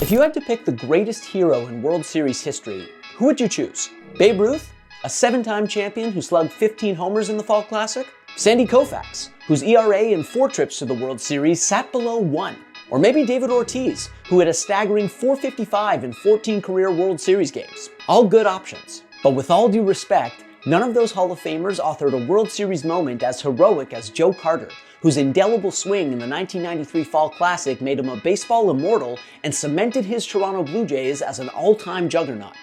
If you had to pick the greatest hero in World Series history, who would you choose? Babe Ruth, a 7-time champion who slugged 15 homers in the Fall Classic? Sandy Koufax, whose ERA in 4 trips to the World Series sat below 1? Or maybe David Ortiz, who had a staggering .455 in 14 career World Series games? All good options. But with all due respect, none of those Hall of Famers authored a World Series moment as heroic as Joe Carter, whose indelible swing in the 1993 Fall Classic made him a baseball immortal and cemented his Toronto Blue Jays as an all-time juggernaut.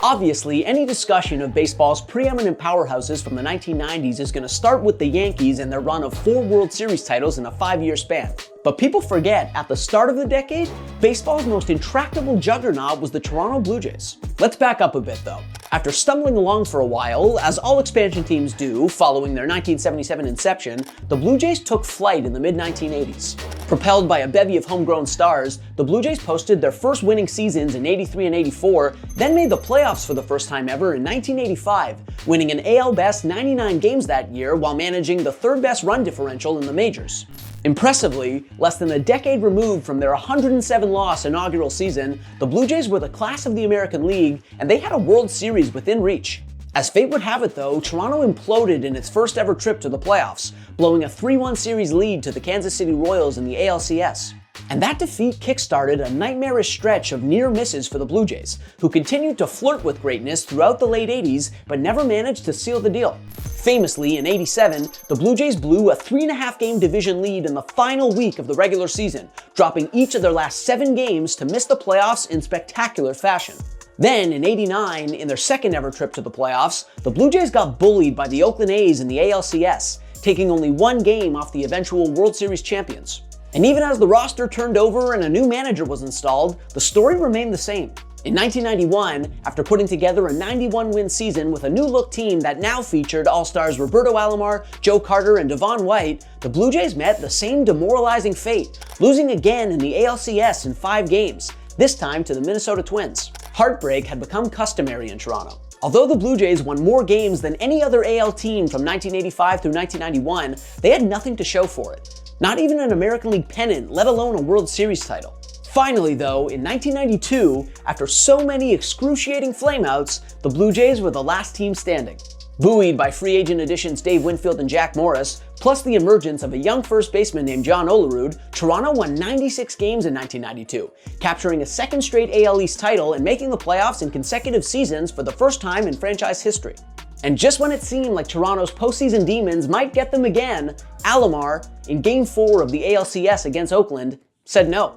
Obviously, any discussion of baseball's preeminent powerhouses from the 1990s is going to start with the Yankees and their run of 4 World Series titles in a 5-year span. But people forget, at the start of the decade, baseball's most intractable juggernaut was the Toronto Blue Jays. Let's back up a bit though. After stumbling along for a while, as all expansion teams do following their 1977 inception, the Blue Jays took flight in the mid-1980s. Propelled by a bevy of homegrown stars, the Blue Jays posted their first winning seasons in '83 and '84, then made the playoffs for the first time ever in 1985, winning an AL Best 99 games that year while managing the 3rd best run differential in the majors. Impressively, less than a decade removed from their 107-loss inaugural season, the Blue Jays were the class of the American League, and they had a World Series within reach. As fate would have it though, Toronto imploded in its first ever trip to the playoffs, blowing a 3-1 series lead to the Kansas City Royals in the ALCS. And that defeat kickstarted a nightmarish stretch of near misses for the Blue Jays, who continued to flirt with greatness throughout the late 80s, but never managed to seal the deal. Famously, in '87, the Blue Jays blew a 3.5-game division lead in the final week of the regular season, dropping each of their last 7 games to miss the playoffs in spectacular fashion. Then, in '89, in their second ever trip to the playoffs, the Blue Jays got bullied by the Oakland A's in the ALCS, taking only 1 game off the eventual World Series champions. And even as the roster turned over and a new manager was installed, the story remained the same. In 1991, after putting together a 91-win season with a new-look team that now featured All-Stars Roberto Alomar, Joe Carter, and Devon White, the Blue Jays met the same demoralizing fate, losing again in the ALCS in 5 games, this time to the Minnesota Twins. Heartbreak had become customary in Toronto. Although the Blue Jays won more games than any other AL team from 1985 through 1991, they had nothing to show for it. Not even an American League pennant, let alone a World Series title. Finally though, in 1992, after so many excruciating flameouts, the Blue Jays were the last team standing. Buoyed by free agent additions Dave Winfield and Jack Morris, plus the emergence of a young first baseman named John Olerud, Toronto won 96 games in 1992, capturing a 2nd straight AL East title and making the playoffs in consecutive seasons for the first time in franchise history. And just when it seemed like Toronto's postseason demons might get them again, Alomar, in Game 4 of the ALCS against Oakland, said no.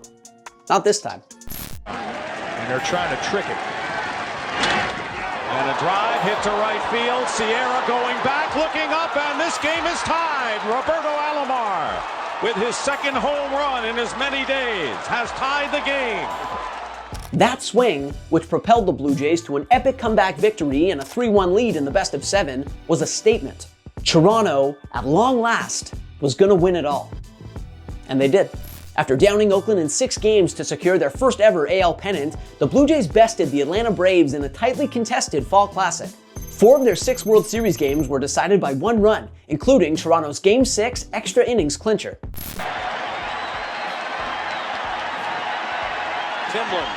Not this time. And they're trying to trick it. And a drive hit to right field. Sierra going back, looking up, and this game is tied. Roberto Alomar, with his 2nd home run in as many days, has tied the game. That swing, which propelled the Blue Jays to an epic comeback victory and a 3-1 lead in the best of 7, was a statement. Toronto, at long last, was gonna win it all. And they did. After downing Oakland in 6 games to secure their first ever AL pennant, the Blue Jays bested the Atlanta Braves in a tightly contested Fall Classic. 4 of their 6 World Series games were decided by 1 run, including Toronto's Game 6 extra innings clincher. Timlin.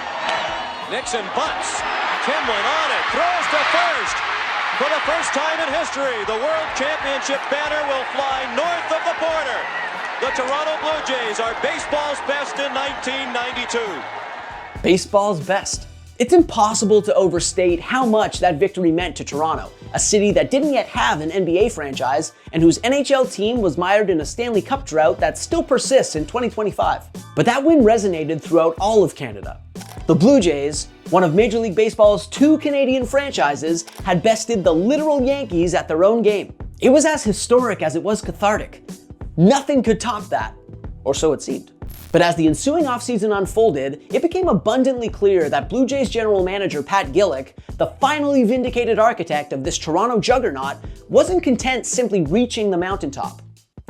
Nixon bunts. Timlin on it. Throws to first. For the first time in history, the World Championship banner will fly north of the border. The Toronto Blue Jays are baseball's best in 1992. Baseball's best. It's impossible to overstate how much that victory meant to Toronto, a city that didn't yet have an NBA franchise and whose NHL team was mired in a Stanley Cup drought that still persists in 2025. But that win resonated throughout all of Canada. The Blue Jays, one of Major League Baseball's 2 Canadian franchises, had bested the literal Yankees at their own game. It was as historic as it was cathartic. Nothing could top that, or so it seemed. But as the ensuing offseason unfolded, it became abundantly clear that Blue Jays general manager Pat Gillick, the finally vindicated architect of this Toronto juggernaut, wasn't content simply reaching the mountaintop.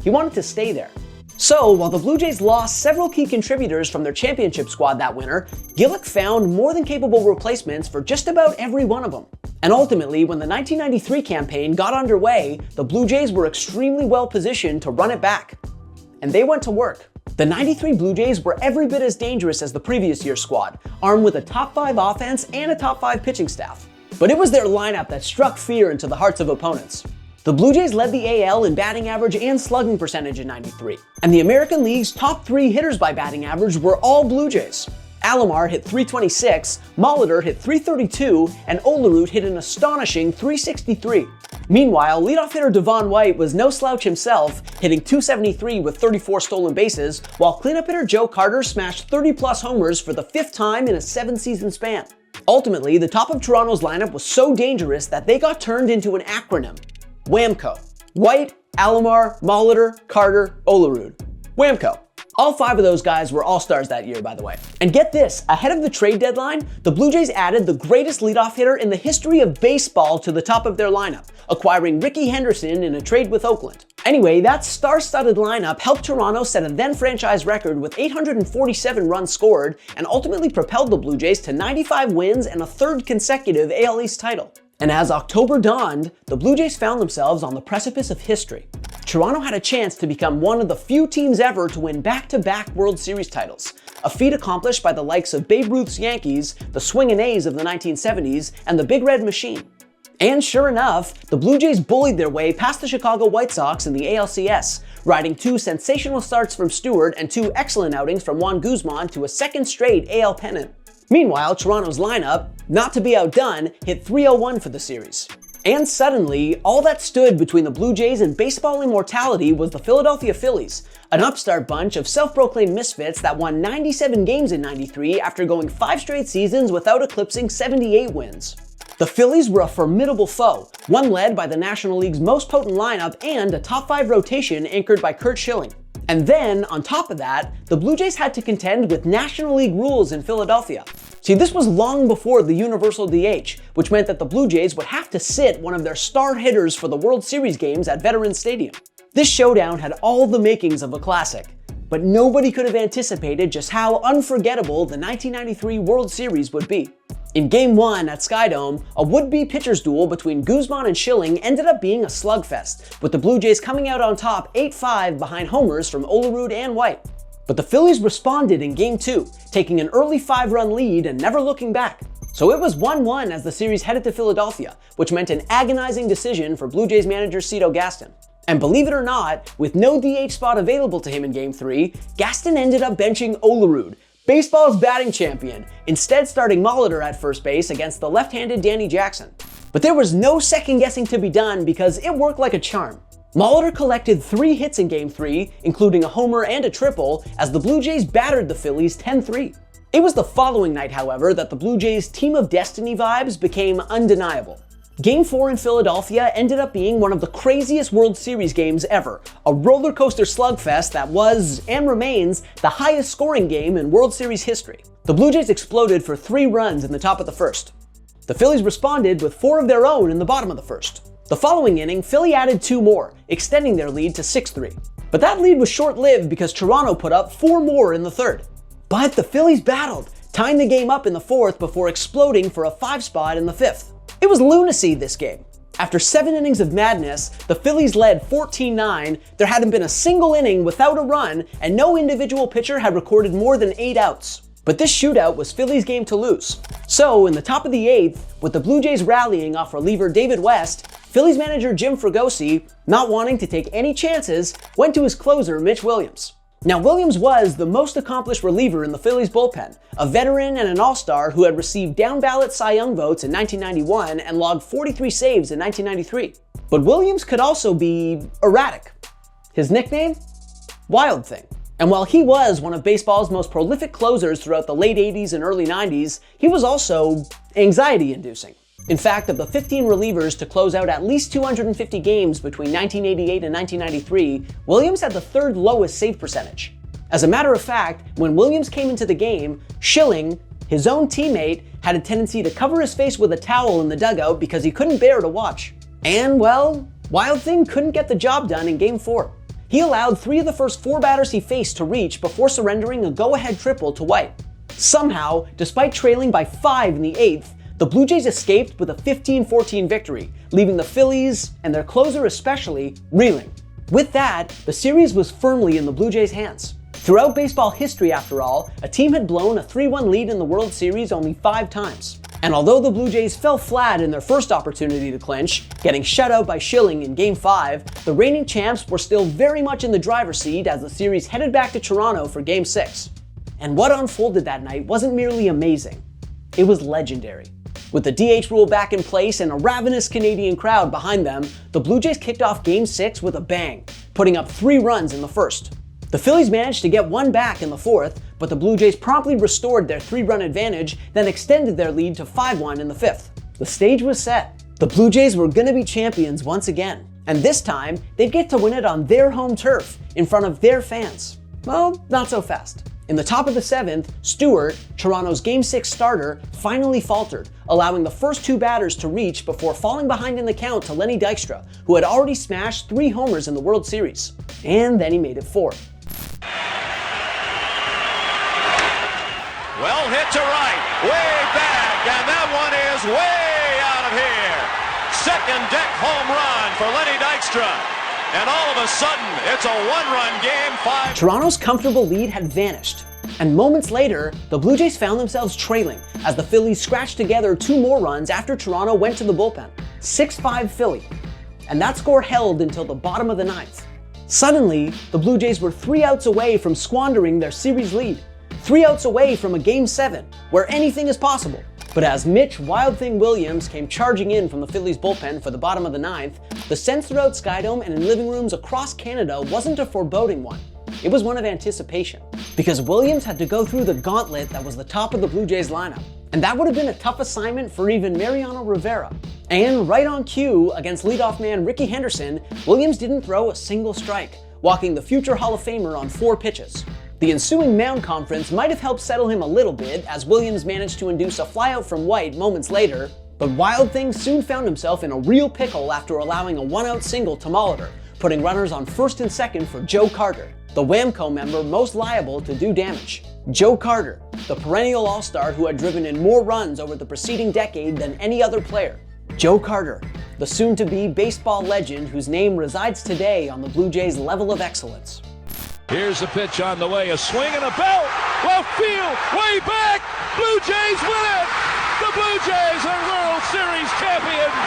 He wanted to stay there. So, while the Blue Jays lost several key contributors from their championship squad that winter, Gillick found more than capable replacements for just about every one of them. And ultimately, when the 1993 campaign got underway, the Blue Jays were extremely well positioned to run it back. And they went to work. The 93 Blue Jays were every bit as dangerous as the previous year's squad, armed with a top 5 offense and a top 5 pitching staff. But it was their lineup that struck fear into the hearts of opponents. The Blue Jays led the AL in batting average and slugging percentage in 93, and the American League's top 3 hitters by batting average were all Blue Jays. Alomar hit .326, Molitor hit .332, and Olerud hit an astonishing .363. Meanwhile, leadoff hitter Devon White was no slouch himself, hitting .273 with 34 stolen bases, while cleanup hitter Joe Carter smashed 30-plus homers for the 5th time in a 7-season span. Ultimately, the top of Toronto's lineup was so dangerous that they got turned into an acronym. WHAMCO. White, Alomar, Molitor, Carter, Olerud. WHAMCO. All 5 of those guys were all-stars that year, by the way. And get this, ahead of the trade deadline, the Blue Jays added the greatest leadoff hitter in the history of baseball to the top of their lineup, acquiring Rickey Henderson in a trade with Oakland. Anyway, that star-studded lineup helped Toronto set a then-franchise record with 847 runs scored and ultimately propelled the Blue Jays to 95 wins and a 3rd consecutive AL East title. And as October dawned, the Blue Jays found themselves on the precipice of history. Toronto had a chance to become one of the few teams ever to win back-to-back World Series titles, a feat accomplished by the likes of Babe Ruth's Yankees, the Swingin' A's of the 1970s, and the Big Red Machine. And sure enough, the Blue Jays bullied their way past the Chicago White Sox in the ALCS, riding 2 sensational starts from Stewart and 2 excellent outings from Juan Guzman to a 2nd straight AL pennant. Meanwhile, Toronto's lineup, not to be outdone, hit .301 for the series. And suddenly, all that stood between the Blue Jays and baseball immortality was the Philadelphia Phillies, an upstart bunch of self-proclaimed misfits that won 97 games in 93 after going 5 straight seasons without eclipsing 78 wins. The Phillies were a formidable foe, one led by the National League's most potent lineup and a top 5 rotation anchored by Curt Schilling. And then, on top of that, the Blue Jays had to contend with National League rules in Philadelphia. See, this was long before the universal DH, which meant that the Blue Jays would have to sit one of their star hitters for the World Series games at Veterans Stadium. This showdown had all the makings of a classic, but nobody could have anticipated just how unforgettable the 1993 World Series would be. In Game 1 at Skydome, a would-be pitcher's duel between Guzman and Schilling ended up being a slugfest, with the Blue Jays coming out on top 8-5 behind homers from Olerud and White. But the Phillies responded in Game 2, taking an early 5-run lead and never looking back. So it was 1-1 as the series headed to Philadelphia, which meant an agonizing decision for Blue Jays manager Cito Gaston. And believe it or not, with no DH spot available to him in Game 3, Gaston ended up benching Olerud, baseball's batting champion, instead starting Molitor at first base against the left-handed Danny Jackson. But there was no second guessing to be done because it worked like a charm. Molitor collected 3 hits in Game 3, including a homer and a triple, as the Blue Jays battered the Phillies 10-3. It was the following night, however, that the Blue Jays' Team of Destiny vibes became undeniable. Game 4 in Philadelphia ended up being one of the craziest World Series games ever, a roller coaster slugfest that was, and remains, the highest scoring game in World Series history. The Blue Jays exploded for 3 runs in the top of the first. The Phillies responded with 4 of their own in the bottom of the first. The following inning, Philly added 2 more, extending their lead to 6-3. But that lead was short-lived because Toronto put up 4 more in the third. But the Phillies battled, tying the game up in the 4th before exploding for a 5 spot in the 5th. It was lunacy, this game. After 7 innings of madness, the Phillies led 14-9, there hadn't been a single inning without a run, and no individual pitcher had recorded more than 8 outs. But this shootout was Philly's game to lose. So, in the top of the 8th, with the Blue Jays rallying off reliever David West, Phillies manager Jim Fregosi, not wanting to take any chances, went to his closer Mitch Williams. Now, Williams was the most accomplished reliever in the Phillies bullpen, a veteran and an all-star who had received down-ballot Cy Young votes in 1991 and logged 43 saves in 1993. But Williams could also be erratic. His nickname? Wild Thing. And while he was one of baseball's most prolific closers throughout the late 80s and early 90s, he was also anxiety-inducing. In fact, of the 15 relievers to close out at least 250 games between 1988 and 1993, Williams had the 3rd lowest save percentage. As a matter of fact, when Williams came into the game, Schilling, his own teammate, had a tendency to cover his face with a towel in the dugout because he couldn't bear to watch. And, well, Wild Thing couldn't get the job done in Game 4. He allowed 3 of the first 4 batters he faced to reach before surrendering a go-ahead triple to White. Somehow, despite trailing by 5 in the 8th, the Blue Jays escaped with a 15-14 victory, leaving the Phillies, and their closer especially, reeling. With that, the series was firmly in the Blue Jays' hands. Throughout baseball history, after all, a team had blown a 3-1 lead in the World Series only 5 times. And although the Blue Jays fell flat in their first opportunity to clinch, getting shut out by Schilling in Game 5, the reigning champs were still very much in the driver's seat as the series headed back to Toronto for Game 6. And what unfolded that night wasn't merely amazing, it was legendary. With the DH rule back in place and a ravenous Canadian crowd behind them, the Blue Jays kicked off Game 6 with a bang, putting up 3 runs in the first. The Phillies managed to get 1 back in the 4th, but the Blue Jays promptly restored their 3-run advantage, then extended their lead to 5-1 in the 5th. The stage was set. The Blue Jays were gonna be champions once again, and this time, they'd get to win it on their home turf, in front of their fans. Well, not so fast. In the top of the 7th, Stewart, Toronto's Game 6 starter, finally faltered, allowing the first 2 batters to reach before falling behind in the count to Lenny Dykstra, who had already smashed 3 homers in the World Series. And then he made it 4. Well hit to right, way back, and that one is way out of here. Second deck home run for Lenny Dykstra. And all of a sudden, it's a 1-run game, 5. Toronto's comfortable lead had vanished. And moments later, the Blue Jays found themselves trailing as the Phillies scratched together 2 more runs after Toronto went to the bullpen. 6-5 Philly. And that score held until the bottom of the 9th. Suddenly, the Blue Jays were 3 outs away from squandering their series lead. 3 outs away from a Game 7, where anything is possible. But as Mitch Wild Thing Williams came charging in from the Phillies bullpen for the bottom of the 9th, the sense throughout Skydome and in living rooms across Canada wasn't a foreboding one. It was one of anticipation. Because Williams had to go through the gauntlet that was the top of the Blue Jays lineup. And that would have been a tough assignment for even Mariano Rivera. And right on cue, against leadoff man Ricky Henderson, Williams didn't throw a single strike, walking the future Hall of Famer on 4 pitches. The ensuing mound conference might have helped settle him a little bit as Williams managed to induce a flyout from White moments later, but Wild Thing soon found himself in a real pickle after allowing a 1-out single to Molitor, putting runners on 1st and 2nd for Joe Carter, the Whamco member most liable to do damage. Joe Carter, the perennial all-star who had driven in more runs over the preceding decade than any other player. Joe Carter, the soon-to-be baseball legend whose name resides today on the Blue Jays' level of excellence. Here's a pitch on the way, a swing and a belt, left field, way back, Blue Jays win it! The Blue Jays are World Series champions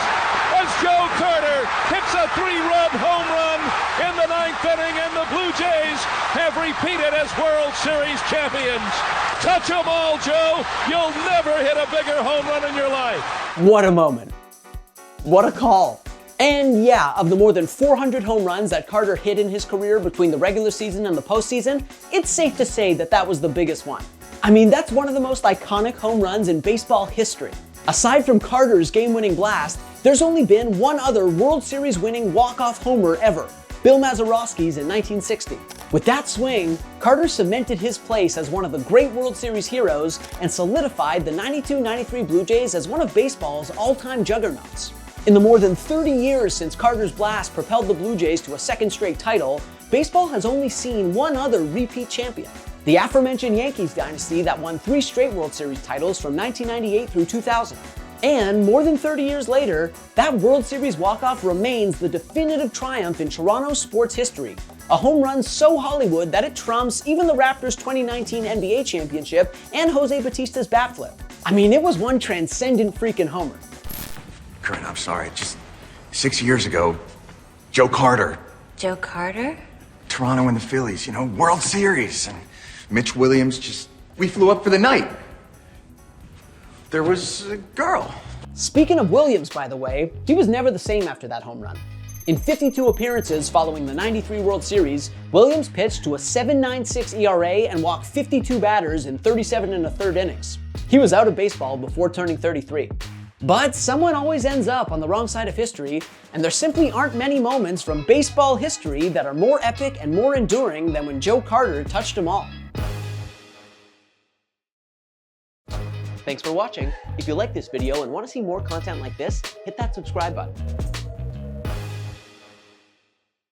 as Joe Carter hits a 3-run home run in the 9th inning, and the Blue Jays have repeated as World Series champions. Touch 'em all, Joe. You'll never hit a bigger home run in your life. What a moment. What a call. And yeah, of the more than 400 home runs that Carter hit in his career between the regular season and the postseason, it's safe to say that that was the biggest one. I mean, that's one of the most iconic home runs in baseball history. Aside from Carter's game-winning blast, there's only been one other World Series winning walk-off homer ever, Bill Mazeroski's in 1960. With that swing, Carter cemented his place as one of the great World Series heroes and solidified the 92-93 Blue Jays as one of baseball's all-time juggernauts. In the more than 30 years since Carter's blast propelled the Blue Jays to a 2nd straight title, baseball has only seen one other repeat champion. The aforementioned Yankees dynasty that won 3 straight World Series titles from 1998 through 2000. And more than 30 years later, that World Series walk-off remains the definitive triumph in Toronto sports history. A home run so Hollywood that it trumps even the Raptors' 2019 NBA championship and Jose Batista's bat flip. I mean, it was one transcendent freaking homer. Kurt, I'm sorry. Just 6 years ago, Joe Carter. Joe Carter? Toronto and the Phillies, World Series. And Mitch Williams we flew up for the night. There was a girl. Speaking of Williams, by the way, he was never the same after that home run. In 52 appearances following the 93 World Series, Williams pitched to a 7.96 ERA and walked 52 batters in 37 1/3 innings. He was out of baseball before turning 33. But someone always ends up on the wrong side of history, and there simply aren't many moments from baseball history that are more epic and more enduring than when Joe Carter touched them all. Thanks for watching. If you like this video and want to see more content like this, hit that subscribe button.